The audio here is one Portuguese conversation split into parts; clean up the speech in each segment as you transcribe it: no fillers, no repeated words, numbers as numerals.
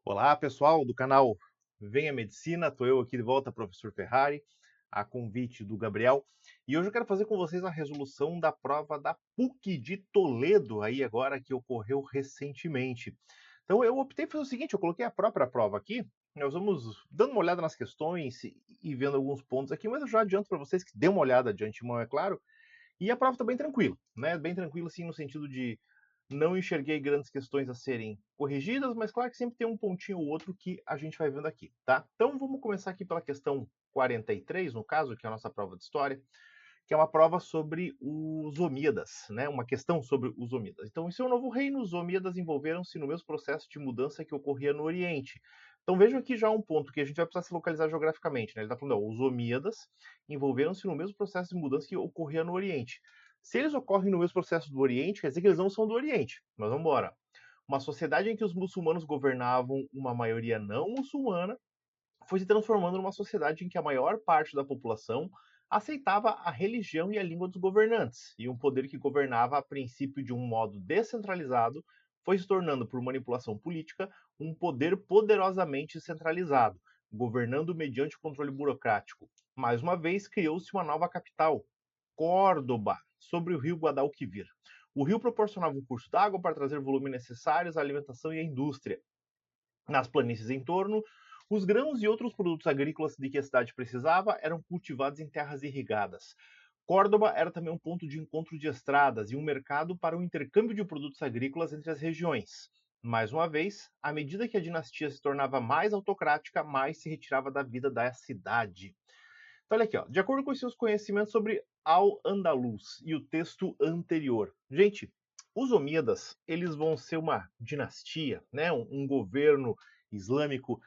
Olá, pessoal do canal Venha Medicina, estou eu aqui de volta, professor Ferrari, a convite do Gabriel. E hoje eu quero fazer com vocês a resolução da prova da PUC de Toledo, aí agora que ocorreu recentemente. Então eu optei por fazer o seguinte, eu coloquei a própria prova aqui, nós vamos dando uma olhada nas questões e vendo alguns pontos aqui, mas eu já adianto para vocês que dê uma olhada de antemão, é claro, e a prova está bem tranquila, né? Bem tranquila, assim, no sentido de não enxerguei grandes questões a serem corrigidas, mas claro que sempre tem um pontinho ou outro que a gente vai vendo aqui, tá? Então vamos começar aqui pela questão 43, no caso, que é a nossa prova de história, que é uma prova sobre os Omíadas, né? Uma questão sobre os Omíadas. Então, em seu novo reino, os Omíadas envolveram-se no mesmo processo de mudança que ocorria no Oriente. Então vejam aqui já um ponto que a gente vai precisar se localizar geograficamente, né? Ele está falando, ó, os Omíadas envolveram-se no mesmo processo de mudança que ocorria no Oriente. Se eles ocorrem no mesmo processo do Oriente, quer dizer que eles não são do Oriente. Mas vamos embora. Uma sociedade em que os muçulmanos governavam uma maioria não muçulmana foi se transformando numa sociedade em que a maior parte da população aceitava a religião e a língua dos governantes, e um poder que governava a princípio de um modo descentralizado foi se tornando, por manipulação política, um poder poderosamente centralizado, governando mediante o controle burocrático. Mais uma vez, criou-se uma nova capital, Córdoba, sobre o rio Guadalquivir. O rio proporcionava um curso d'água para trazer volumes necessários à alimentação e à indústria. Nas planícies em torno, os grãos e outros produtos agrícolas de que a cidade precisava eram cultivados em terras irrigadas. Córdoba era também um ponto de encontro de estradas e um mercado para o intercâmbio de produtos agrícolas entre as regiões. Mais uma vez, à medida que a dinastia se tornava mais autocrática, mais se retirava da vida da cidade. Então, olha aqui, ó. De acordo com os seus conhecimentos sobre Al-Andalus e o texto anterior. Gente, os Omíadas, eles vão ser uma dinastia, né? Um governo islâmico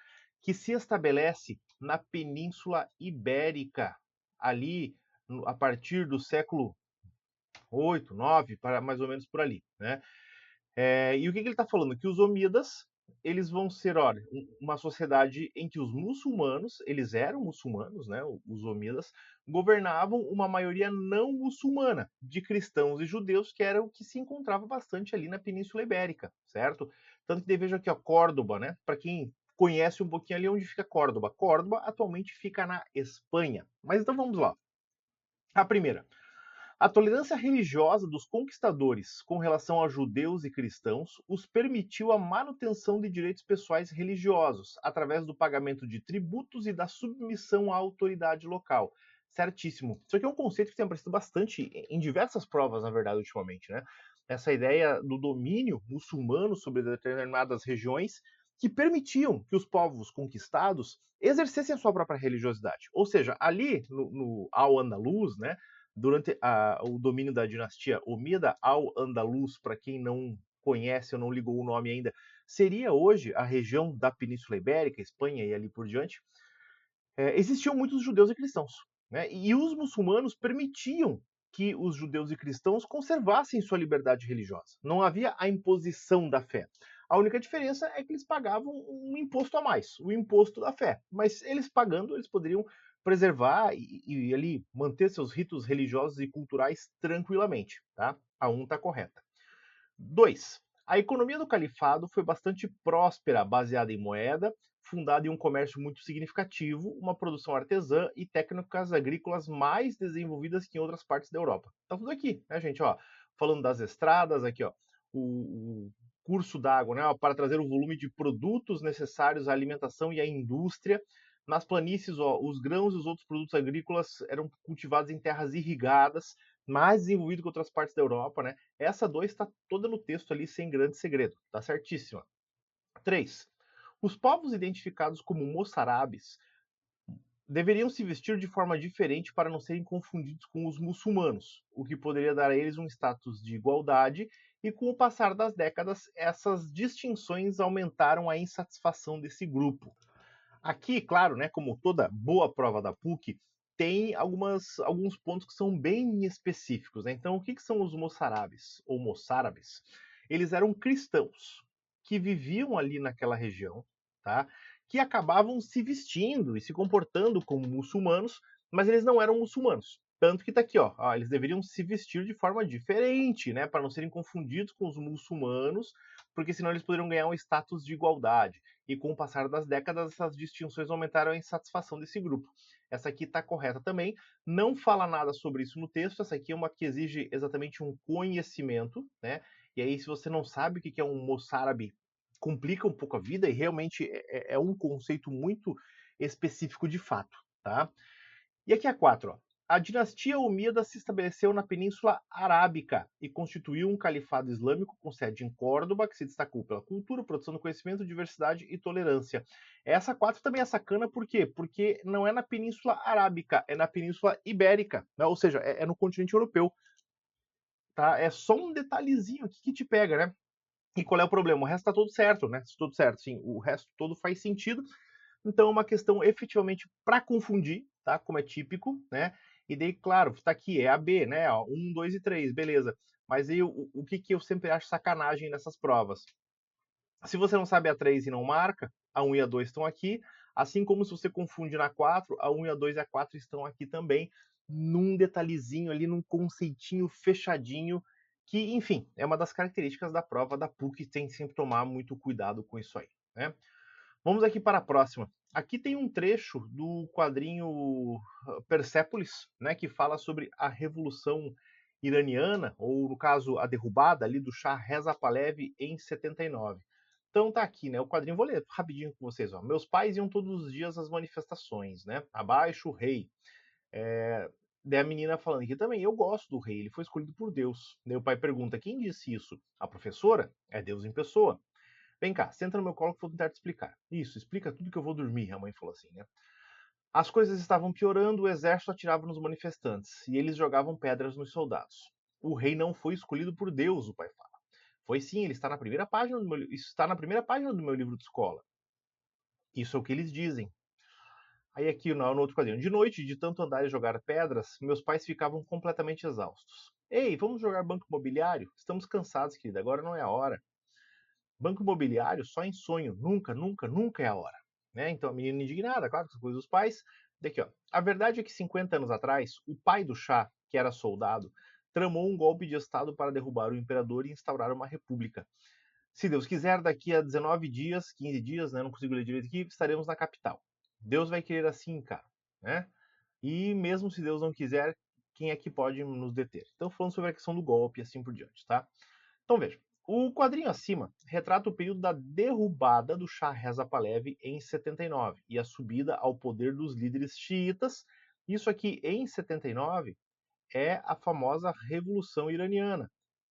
que se estabelece na Península Ibérica, ali a partir do século 8, 9, para mais ou menos por ali, né? E o que ele está falando? Que os Omíadas, eles vão ser, olha, uma sociedade em que os muçulmanos, eles eram muçulmanos, né? Os Omíadas, governavam uma maioria não muçulmana, de cristãos e judeus, que era o que se encontrava bastante ali na Península Ibérica, certo? Tanto que veja aqui, ó, Córdoba, né? Para quem conhece um pouquinho ali onde fica Córdoba. Córdoba atualmente fica na Espanha. Mas então vamos lá. A primeira, a tolerância religiosa dos conquistadores com relação a judeus e cristãos os permitiu a manutenção de direitos pessoais religiosos, através do pagamento de tributos e da submissão à autoridade local. Certíssimo. Isso aqui é um conceito que tem aparecido bastante em diversas provas, na verdade, ultimamente, né? Essa ideia do domínio muçulmano sobre determinadas regiões que permitiam que os povos conquistados exercessem a sua própria religiosidade. Ou seja, ali no Al-Andalus, né, durante o domínio da dinastia Omida al-Andalus, para quem não conhece ou não ligou o nome ainda, seria hoje a região da Península Ibérica, Espanha e ali por diante. Existiam muitos judeus e cristãos, né? E os muçulmanos permitiam que os judeus e cristãos conservassem sua liberdade religiosa. Não havia a imposição da fé. A única diferença é que eles pagavam um imposto a mais, o imposto da fé. Mas eles pagando, eles poderiam preservar e ali manter seus ritos religiosos e culturais tranquilamente, tá? A um está correta. 2. A economia do califado foi bastante próspera, baseada em moeda, fundada em um comércio muito significativo, uma produção artesã e técnicas agrícolas mais desenvolvidas que em outras partes da Europa. Tá tudo aqui, né, gente? Ó, falando das estradas, aqui, ó, o curso d'água, né, ó, para trazer o volume de produtos necessários à alimentação e à indústria. Nas planícies, ó, os grãos e os outros produtos agrícolas eram cultivados em terras irrigadas, mais desenvolvido que outras partes da Europa, né? Essa 2 está toda no texto ali, sem grande segredo. Tá certíssima. 3. Os povos identificados como moçarabes deveriam se vestir de forma diferente para não serem confundidos com os muçulmanos, o que poderia dar a eles um status de igualdade, e com o passar das décadas, essas distinções aumentaram a insatisfação desse grupo. Aqui, claro, né, como toda boa prova da PUC, tem alguns pontos que são bem específicos, né? Então, o que são os moçarabes ou moçárabes? Eles eram cristãos que viviam ali naquela região, tá? Que acabavam se vestindo e se comportando como muçulmanos, mas eles não eram muçulmanos. Tanto que tá aqui, ó, eles deveriam se vestir de forma diferente, né, para não serem confundidos com os muçulmanos porque senão eles poderiam ganhar um status de igualdade. E com o passar das décadas, essas distinções aumentaram a insatisfação desse grupo. Essa aqui está correta também. Não fala nada sobre isso no texto. Essa aqui é uma que exige exatamente um conhecimento, né? E aí, se você não sabe o que é um moçárabe, complica um pouco a vida e realmente é um conceito muito específico de fato, tá? E aqui a 4, ó. A dinastia Omíada se estabeleceu na Península Arábica e constituiu um califado islâmico com sede em Córdoba, que se destacou pela cultura, produção do conhecimento, diversidade e tolerância. Essa 4 também é sacana, por quê? Porque não é na Península Arábica, é na Península Ibérica, né? Ou seja, é no continente europeu. Tá? É só um detalhezinho aqui que te pega, né? E qual é o problema? O resto tá tudo certo, né? Tudo certo, sim. O resto todo faz sentido. Então é uma questão efetivamente para confundir, tá? Como é típico, né? E daí, claro, está aqui, é a B, né? Ó, 1, 2 e 3, beleza. Mas aí o que, que eu sempre acho sacanagem nessas provas? Se você não sabe a 3 e não marca, a 1 e a 2 estão aqui. Assim como se você confunde na 4, a 1 e a 2 e a 4 estão aqui também, num detalhezinho ali, num conceitinho fechadinho, que, enfim, é uma das características da prova da PUC, tem sempre que tomar muito cuidado com isso aí, né? Vamos aqui para a próxima. Aqui tem um trecho do quadrinho Persépolis, né, que fala sobre a Revolução Iraniana, ou no caso a derrubada ali do Shah Reza Pahlavi em 79. Então tá aqui, né, o quadrinho, vou ler rapidinho com vocês. Ó. Meus pais iam todos os dias às manifestações, né, abaixo o rei. Daí a menina falando aqui também, eu gosto do rei, ele foi escolhido por Deus. Daí o pai pergunta, quem disse isso? A professora? É Deus em pessoa. Vem cá, senta no meu colo que eu vou tentar te explicar. Isso, explica tudo que eu vou dormir, a mãe falou assim, né? As coisas estavam piorando, o exército atirava nos manifestantes e eles jogavam pedras nos soldados. O rei não foi escolhido por Deus, o pai fala. Foi sim, ele está na primeira página do meu, isso está na primeira página do meu livro de escola. Isso é o que eles dizem. Aí aqui no outro quadrinho. De noite, de tanto andar e jogar pedras, meus pais ficavam completamente exaustos. Ei, vamos jogar banco imobiliário? Estamos cansados, querida, agora não é a hora. Banco imobiliário só em sonho, nunca, nunca, nunca é a hora. Né? Então a menina indignada, claro, com as coisas dos pais. Daqui, ó. A verdade é que 50 anos atrás, o pai do Shah, que era soldado, tramou um golpe de Estado para derrubar o imperador e instaurar uma república. Se Deus quiser, daqui a 19 dias, 15 dias, né, não consigo ler direito aqui, estaremos na capital. Deus vai querer assim, cara. Né? E mesmo se Deus não quiser, quem é que pode nos deter? Então, falando sobre a questão do golpe e assim por diante, tá? Então veja, o quadrinho acima retrata o período da derrubada do Shah Reza Pahlavi em 79 e a subida ao poder dos líderes xiitas. Isso aqui em 79 é a famosa Revolução Iraniana,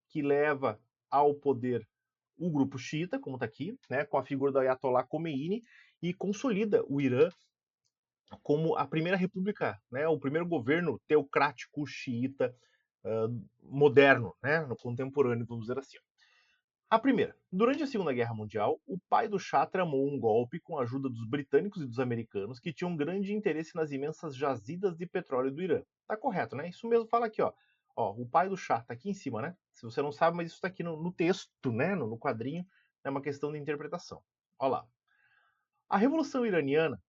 que leva ao poder o grupo xiita, como está aqui, né, com a figura do Ayatollah Khomeini, e consolida o Irã como a primeira república, né, o primeiro governo teocrático xiita moderno, né, no contemporâneo, vamos dizer assim. A primeira. Durante a Segunda Guerra Mundial, o pai do Shah tramou um golpe com a ajuda dos britânicos e dos americanos que tinham grande interesse nas imensas jazidas de petróleo do Irã. Tá correto, né? Isso mesmo fala aqui, ó. Ó, o pai do Shah tá aqui em cima, né? Se você não sabe, mas isso tá aqui no texto, né? No quadrinho. É uma questão de interpretação. Ó lá. A Revolução Iraniana,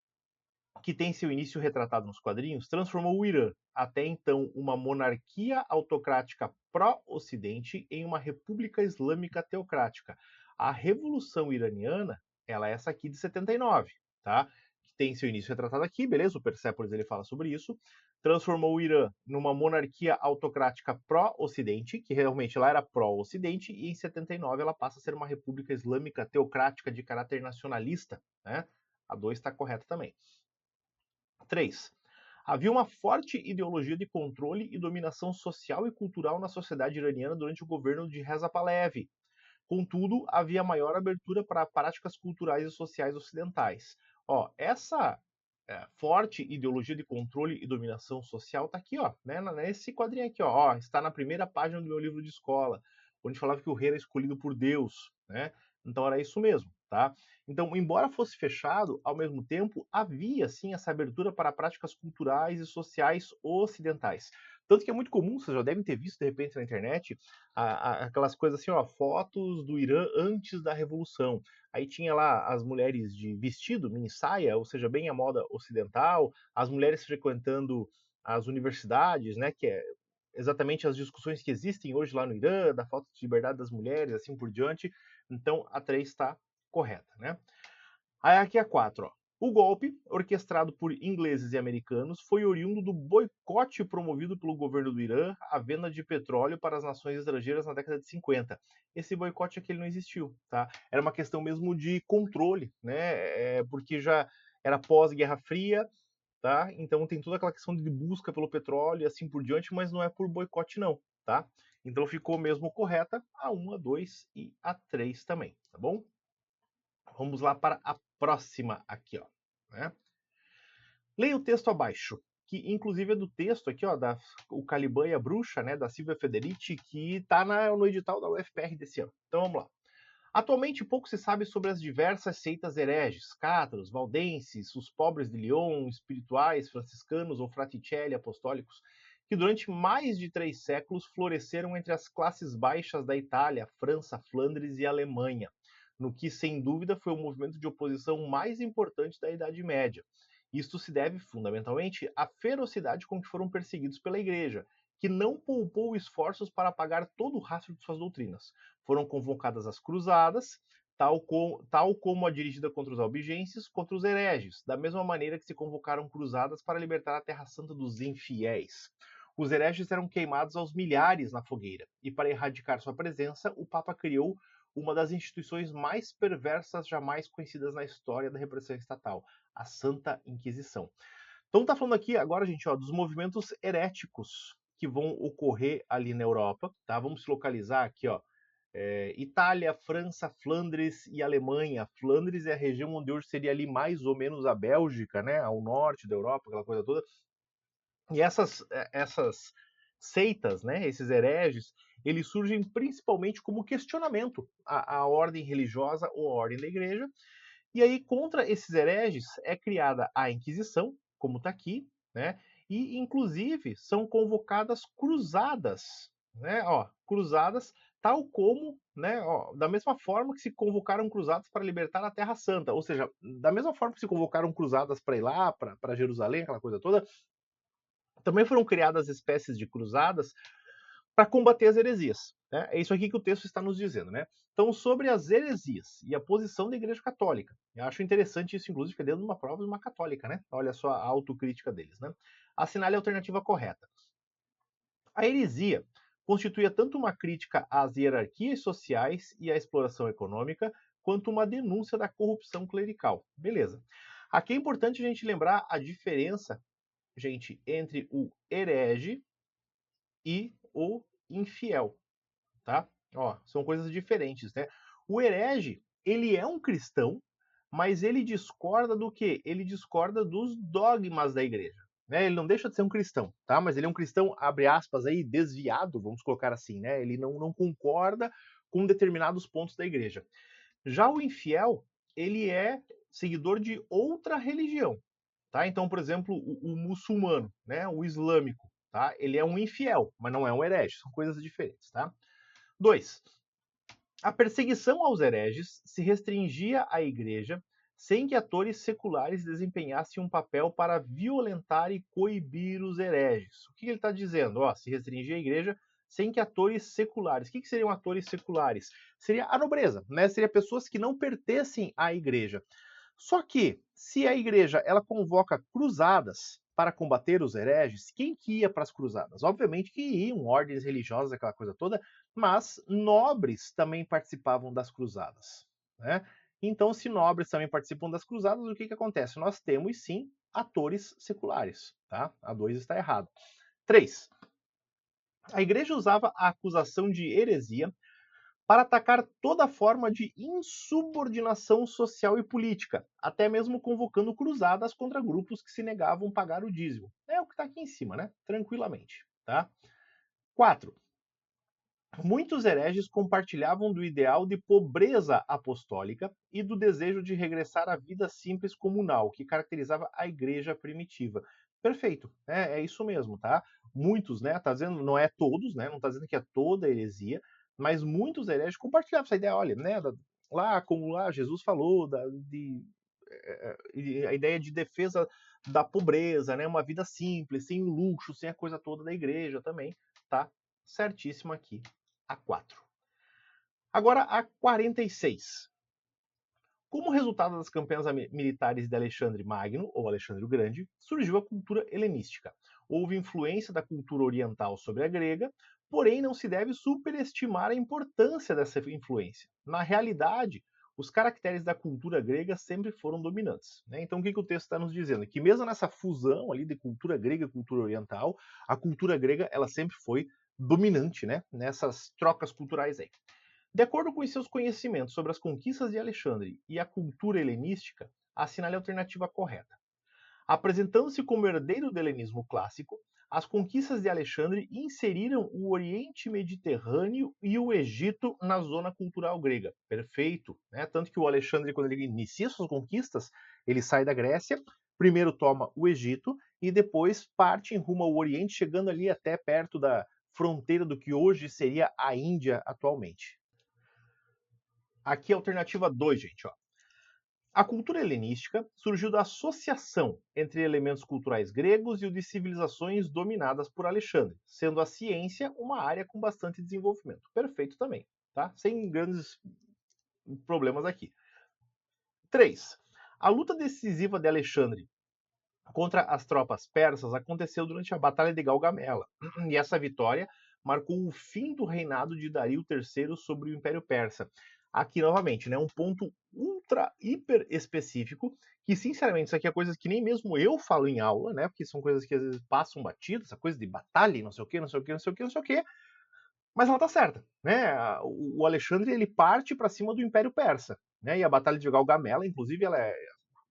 que tem seu início retratado nos quadrinhos, transformou o Irã, até então uma monarquia autocrática pró-Ocidente, em uma república islâmica teocrática. A Revolução Iraniana, ela é essa aqui de 79, tá? Que tem seu início retratado aqui, beleza? O Persépolis ele fala sobre isso. Transformou o Irã numa monarquia autocrática pró-Ocidente, que realmente lá era pró-Ocidente, e em 79 ela passa a ser uma república islâmica teocrática de caráter nacionalista, né? A 2 está correta também. 3. Havia uma forte ideologia de controle e dominação social e cultural na sociedade iraniana durante o governo de Reza Pahlavi. Contudo, havia maior abertura para práticas culturais e sociais ocidentais. Ó, essa forte ideologia de controle e dominação social está aqui, ó, né, nesse quadrinho aqui, ó, está na primeira página do meu livro de escola, onde falava que o rei era escolhido por Deus, né? Então era isso mesmo, tá? Então, embora fosse fechado, ao mesmo tempo havia sim essa abertura para práticas culturais e sociais ocidentais. Tanto que é muito comum, vocês já devem ter visto de repente na internet, aquelas coisas assim, ó, fotos do Irã antes da Revolução. Aí tinha lá as mulheres de vestido, mini saia, ou seja, bem a moda ocidental, as mulheres frequentando as universidades, né, que é exatamente as discussões que existem hoje lá no Irã, da falta de liberdade das mulheres, assim por diante. Então, a 3 está correta, né? Aí aqui a 4, ó. O golpe, orquestrado por ingleses e americanos, foi oriundo do boicote promovido pelo governo do Irã à venda de petróleo para as nações estrangeiras na década de 50. Esse boicote aqui ele não existiu, tá? Era uma questão mesmo de controle, né? Porque já era pós-Guerra Fria, tá? Então tem toda aquela questão de busca pelo petróleo e assim por diante, mas não é por boicote não, tá? Então ficou mesmo correta a 1, a 2 e a 3 também, tá bom? Vamos lá para a próxima aqui, ó. Né? Leia o texto abaixo, que inclusive é do texto aqui, ó, o Caliban e a Bruxa, né, da Silvia Federici, que está no edital da UFPR desse ano. Então vamos lá. Atualmente pouco se sabe sobre as diversas seitas hereges, cátaros, valdenses, os pobres de Lyon, espirituais, franciscanos ou fraticelli apostólicos, que durante mais de 3 séculos floresceram entre as classes baixas da Itália, França, Flandres e Alemanha, no que, sem dúvida, foi o movimento de oposição mais importante da Idade Média. Isto se deve, fundamentalmente, à ferocidade com que foram perseguidos pela Igreja, que não poupou esforços para apagar todo o rastro de suas doutrinas. Foram convocadas as cruzadas, tal como a dirigida contra os albigenses, contra os hereges, da mesma maneira que se convocaram cruzadas para libertar a Terra Santa dos infiéis. Os hereges eram queimados aos milhares na fogueira, e para erradicar sua presença, o Papa criou uma das instituições mais perversas jamais conhecidas na história da repressão estatal, a Santa Inquisição. Então tá falando aqui agora, gente, ó, dos movimentos heréticos que vão ocorrer ali na Europa, tá? Vamos se localizar aqui, ó. Itália, França, Flandres e Alemanha. Flandres é a região onde hoje seria ali mais ou menos a Bélgica, né? Ao norte da Europa, aquela coisa toda. E essas seitas, né? Esses hereges, eles surgem principalmente como questionamento à ordem religiosa ou à ordem da igreja. E aí, contra esses hereges, é criada a Inquisição, como está aqui, né? E, inclusive, são convocadas cruzadas, né? Ó, cruzadas, tal como, né? Ó, da mesma forma que se convocaram cruzadas para libertar a Terra Santa, ou seja, da mesma forma que se convocaram cruzadas para ir lá, para Jerusalém, aquela coisa toda, também foram criadas espécies de cruzadas para combater as heresias. Né? É isso aqui que o texto está nos dizendo. Né? Então, sobre as heresias e a posição da Igreja Católica. Eu acho interessante isso, inclusive, que é dentro de uma prova de uma católica. Né? Olha só a autocrítica deles. Né? Assinale a alternativa correta. A heresia constituía tanto uma crítica às hierarquias sociais e à exploração econômica, quanto uma denúncia da corrupção clerical. Beleza. Aqui é importante a gente lembrar a diferença, gente, entre o herege e o infiel, tá? Ó, são coisas diferentes, né? O herege, ele é um cristão, mas ele discorda do quê? Ele discorda dos dogmas da igreja. Né? Ele não deixa de ser um cristão, tá? Mas ele é um cristão, abre aspas aí, desviado, vamos colocar assim, né? Ele não concorda com determinados pontos da igreja. Já o infiel, ele é seguidor de outra religião, tá? Então, por exemplo, o muçulmano, né? O islâmico, tá? Ele é um infiel, mas não é um herege, são coisas diferentes, tá? 2. A perseguição aos hereges se restringia à igreja sem que atores seculares desempenhassem um papel para violentar e coibir os hereges. O que ele está dizendo? Ó, se restringia à igreja sem que atores seculares. O que seriam atores seculares? Seria a nobreza, né? Seria pessoas que não pertencem à igreja. Só que, se a igreja ela convoca cruzadas para combater os hereges, quem que ia para as cruzadas? Obviamente que iam ordens religiosas, aquela coisa toda, mas nobres também participavam das cruzadas. Né? Então, se nobres também participam das cruzadas, o que, que acontece? Nós temos, sim, atores seculares. Tá? A 2 está errado. 3. A igreja usava a acusação de heresia para atacar toda forma de insubordinação social e política, até mesmo convocando cruzadas contra grupos que se negavam a pagar o dízimo. É o que está aqui em cima, né? Tranquilamente. Tá? 4. Muitos hereges compartilhavam do ideal de pobreza apostólica e do desejo de regressar à vida simples comunal, que caracterizava a igreja primitiva. Perfeito, é isso mesmo, tá? Muitos, né? Tá dizendo, não é todos, né? Não está dizendo que é toda heresia, mas muitos hereges compartilhavam essa ideia, olha, né? Lá, como lá Jesus falou, a ideia de defesa da pobreza, né? Uma vida simples, sem luxo, sem a coisa toda da igreja também. tá certíssimo aqui a 4. Agora a 46. Como resultado das campanhas militares de Alexandre Magno, ou Alexandre o Grande, surgiu a cultura helenística. Houve influência da cultura oriental sobre a grega, porém não se deve superestimar a importância dessa influência. Na realidade, os caracteres da cultura grega sempre foram dominantes. Né? Então, o que o texto está nos dizendo? Que mesmo nessa fusão ali de cultura grega e cultura oriental, a cultura grega ela sempre foi dominante, né? Nessas trocas culturais aí. De acordo com os seus conhecimentos sobre as conquistas de Alexandre e a cultura helenística, assinale a alternativa correta. Apresentando-se como herdeiro do helenismo clássico, as conquistas de Alexandre inseriram o Oriente Mediterrâneo e o Egito na zona cultural grega. Perfeito, né? Tanto que o Alexandre, quando ele inicia suas conquistas, ele sai da Grécia, primeiro toma o Egito e depois parte em rumo ao Oriente, chegando ali até perto da fronteira do que hoje seria a Índia atualmente. Aqui a alternativa 2, gente. Ó. A cultura helenística surgiu da associação entre elementos culturais gregos e o de civilizações dominadas por Alexandre, sendo a ciência uma área com bastante desenvolvimento. Perfeito também, tá? Sem grandes problemas aqui. 3. A luta decisiva de Alexandre contra as tropas persas aconteceu durante a Batalha de Galgamela, e essa vitória marcou o fim do reinado de Dario III sobre o Império Persa. Aqui, novamente, né, um ponto ultra, hiper específico, que, sinceramente, isso aqui é coisas que nem mesmo eu falo em aula, né, porque são coisas que às vezes passam batidas, essa coisa de batalha, não sei o que, não sei o que, não sei o que, não sei o que, mas ela tá certa, né, o Alexandre, ele parte para cima do Império Persa, né, e a Batalha de Galgamela, inclusive, ela é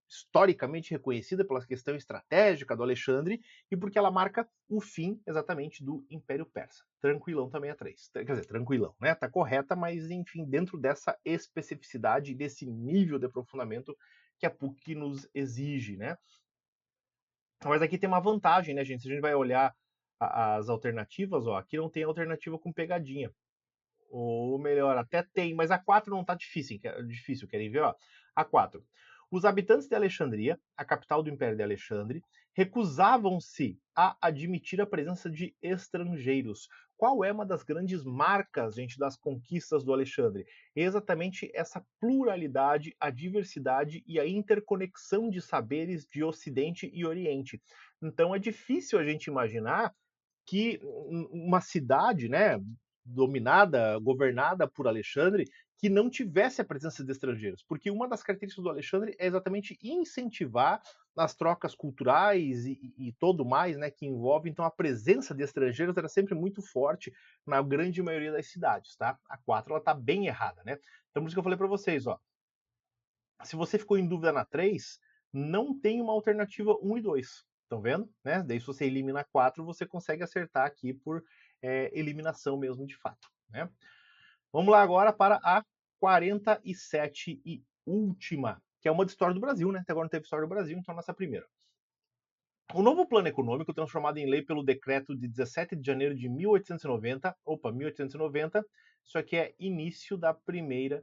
historicamente reconhecida pela questão estratégica do Alexandre e porque ela marca o fim exatamente do Império Persa. Tranquilão também a 3. Quer dizer, tranquilão, né? Tá correta, mas enfim, dentro dessa especificidade, desse nível de aprofundamento que a PUC nos exige, né? Mas aqui tem uma vantagem, né, gente? Se a gente vai olhar as alternativas, ó, aqui não tem alternativa com pegadinha. Ou melhor, até tem, mas a 4 não tá difícil, querem ver? Ó? A 4. Os habitantes de Alexandria, a capital do Império de Alexandre, recusavam-se a admitir a presença de estrangeiros. Qual é uma das grandes marcas, gente, das conquistas do Alexandre? Exatamente essa pluralidade, a diversidade e a interconexão de saberes de Ocidente e Oriente. Então é difícil a gente imaginar que uma cidade, né, dominada, governada por Alexandre, que não tivesse a presença de estrangeiros, porque uma das características do Alexandre é exatamente incentivar as trocas culturais e todo mais, né, que envolve, então a presença de estrangeiros era sempre muito forte na grande maioria das cidades, tá? A 4 ela tá bem errada, né? Então por isso que eu falei para vocês, ó, se você ficou em dúvida na 3, não tem uma alternativa 1 e 2. Estão vendo? Né? Daí se você elimina 4, você consegue acertar aqui por eliminação mesmo de fato. Né? Vamos lá agora para a 47 e última, que é uma de história do Brasil, né? Até agora não teve história do Brasil, então nossa primeira. O novo plano econômico, transformado em lei pelo decreto de 17 de janeiro de 1890, isso aqui é início da Primeira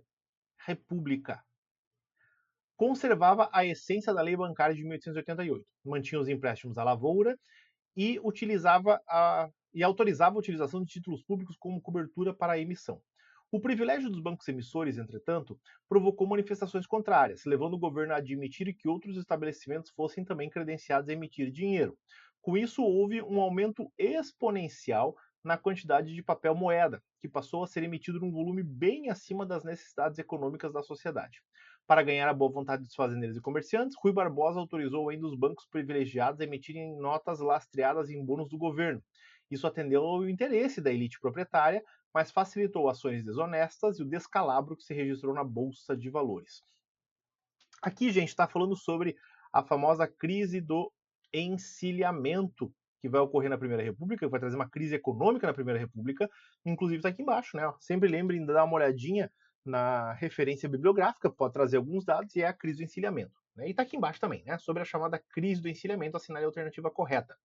República. Conservava a essência da lei bancária de 1888, mantinha os empréstimos à lavoura e autorizava a utilização de títulos públicos como cobertura para a emissão. O privilégio dos bancos emissores, entretanto, provocou manifestações contrárias, levando o governo a admitir que outros estabelecimentos fossem também credenciados a emitir dinheiro. Com isso, houve um aumento exponencial na quantidade de papel moeda, que passou a ser emitido num volume bem acima das necessidades econômicas da sociedade. Para ganhar a boa vontade dos fazendeiros e comerciantes, Rui Barbosa autorizou ainda os bancos privilegiados a emitirem notas lastreadas em bônus do governo. Isso atendeu ao interesse da elite proprietária, mas facilitou ações desonestas e o descalabro que se registrou na Bolsa de Valores. Aqui, gente, está falando sobre a famosa crise do encilhamento que vai ocorrer na Primeira República, que vai trazer uma crise econômica na Primeira República, inclusive está aqui embaixo, né? Sempre lembrem de dar uma olhadinha na referência bibliográfica, pode trazer alguns dados, e é a crise do encilhamento. Né? E está aqui embaixo também, né? Sobre a chamada crise do encilhamento, assinale a alternativa correta.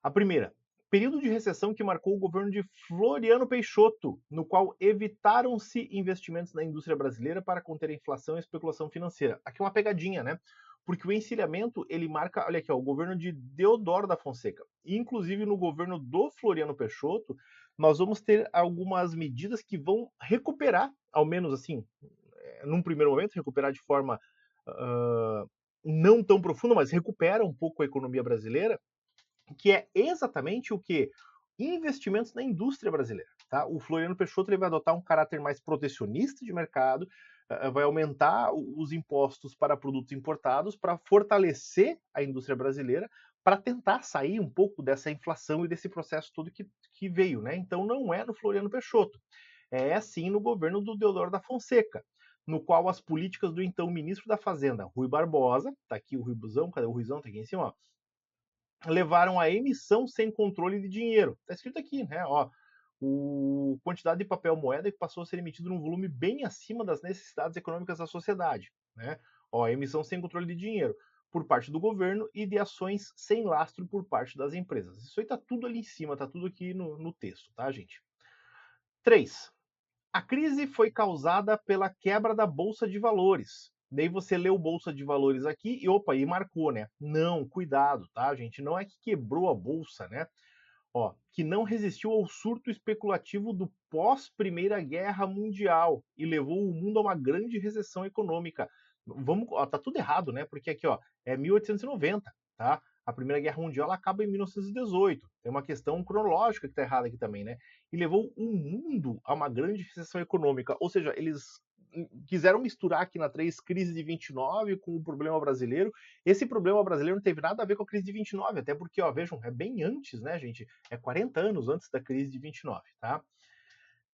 A primeira, período de recessão que marcou o governo de Floriano Peixoto, no qual evitaram-se investimentos na indústria brasileira para conter a inflação e a especulação financeira. Aqui é uma pegadinha, né? Porque o encilhamento, ele marca, olha aqui, ó, o governo de Deodoro da Fonseca. Inclusive, no governo do Floriano Peixoto, nós vamos ter algumas medidas que vão recuperar, ao menos assim, num primeiro momento, recuperar de forma não tão profunda, mas recupera um pouco a economia brasileira, que é exatamente o que? Investimentos na indústria brasileira. Tá? O Floriano Peixoto ele vai adotar um caráter mais protecionista de mercado, vai aumentar os impostos para produtos importados para fortalecer a indústria brasileira, para tentar sair um pouco dessa inflação e desse processo todo que veio. Né? Então não é no Floriano Peixoto, é sim no governo do Deodoro da Fonseca, no qual as políticas do então ministro da Fazenda, Rui Barbosa, tá aqui o Ruizão, cadê o Ruizão? Tá aqui em cima, ó, levaram à emissão sem controle de dinheiro. Está escrito aqui, né? Ó, a quantidade de papel moeda que passou a ser emitido num volume bem acima das necessidades econômicas da sociedade, né? Ó, emissão sem controle de dinheiro por parte do governo e de ações sem lastro por parte das empresas. Isso aí tá tudo ali em cima, tá tudo aqui no texto, tá, gente? 3. A crise foi causada pela quebra da Bolsa de Valores. Daí você leu Bolsa de Valores aqui e opa, e marcou, né? Não, cuidado, tá, gente? Não é que quebrou a bolsa, né? Ó, que não resistiu ao surto especulativo do pós-Primeira Guerra Mundial e levou o mundo a uma grande recessão econômica. Vamos, ó, tá tudo errado, né? Porque aqui, ó, é 1890, tá? A Primeira Guerra Mundial acaba em 1918. Tem uma questão cronológica que tá errada aqui também, né? E levou o mundo a uma grande recessão econômica. Ou seja, eles quiseram misturar aqui na 3 crise de 29 com o problema brasileiro. Esse problema brasileiro não teve nada a ver com a crise de 29, até porque, ó, vejam, é bem antes, né, gente? É 40 anos antes da crise de 29, tá?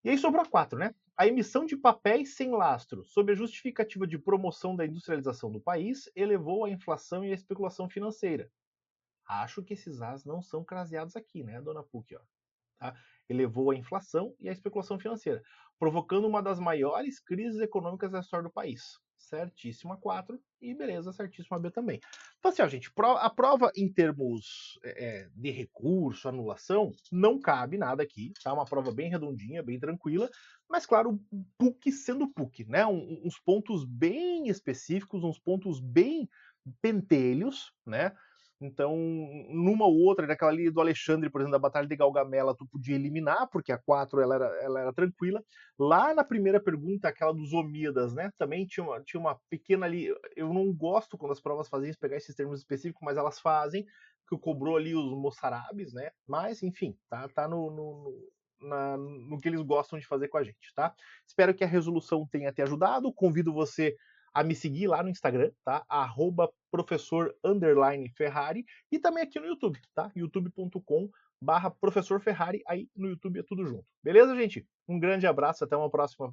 E aí sobrou 4, né? A emissão de papéis sem lastro, sob a justificativa de promoção da industrialização do país, elevou a inflação e a especulação financeira. Acho que esses As não são craseados aqui, né, dona PUC, ó. Tá? Elevou a inflação e a especulação financeira, provocando uma das maiores crises econômicas da história do país. Certíssimo a 4 e beleza, certíssimo a B também. Então, assim, ó, gente, a prova em termos de recurso, anulação, não cabe nada aqui, tá? Uma prova bem redondinha, bem tranquila, mas, claro, PUC sendo PUC, né? Uns pontos bem específicos, uns pontos bem pentelhos, né? Então, numa ou outra, daquela ali do Alexandre, por exemplo, da Batalha de Galgamela, tu podia eliminar, porque a 4 ela era tranquila. Lá na primeira pergunta, aquela dos Omíadas, né? Também tinha uma pequena ali. Eu não gosto quando as provas fazem isso, pegar esses termos específicos, mas elas fazem, que cobrou ali os moçarabes, né? Mas, enfim, tá no que eles gostam de fazer com a gente, tá? Espero que a resolução tenha te ajudado. Convido você a me seguir lá no Instagram, tá? @professor_Ferrari e também aqui no YouTube, tá? youtube.com/professor Ferrari, aí no YouTube é tudo junto. Beleza, gente? Um grande abraço, até uma próxima.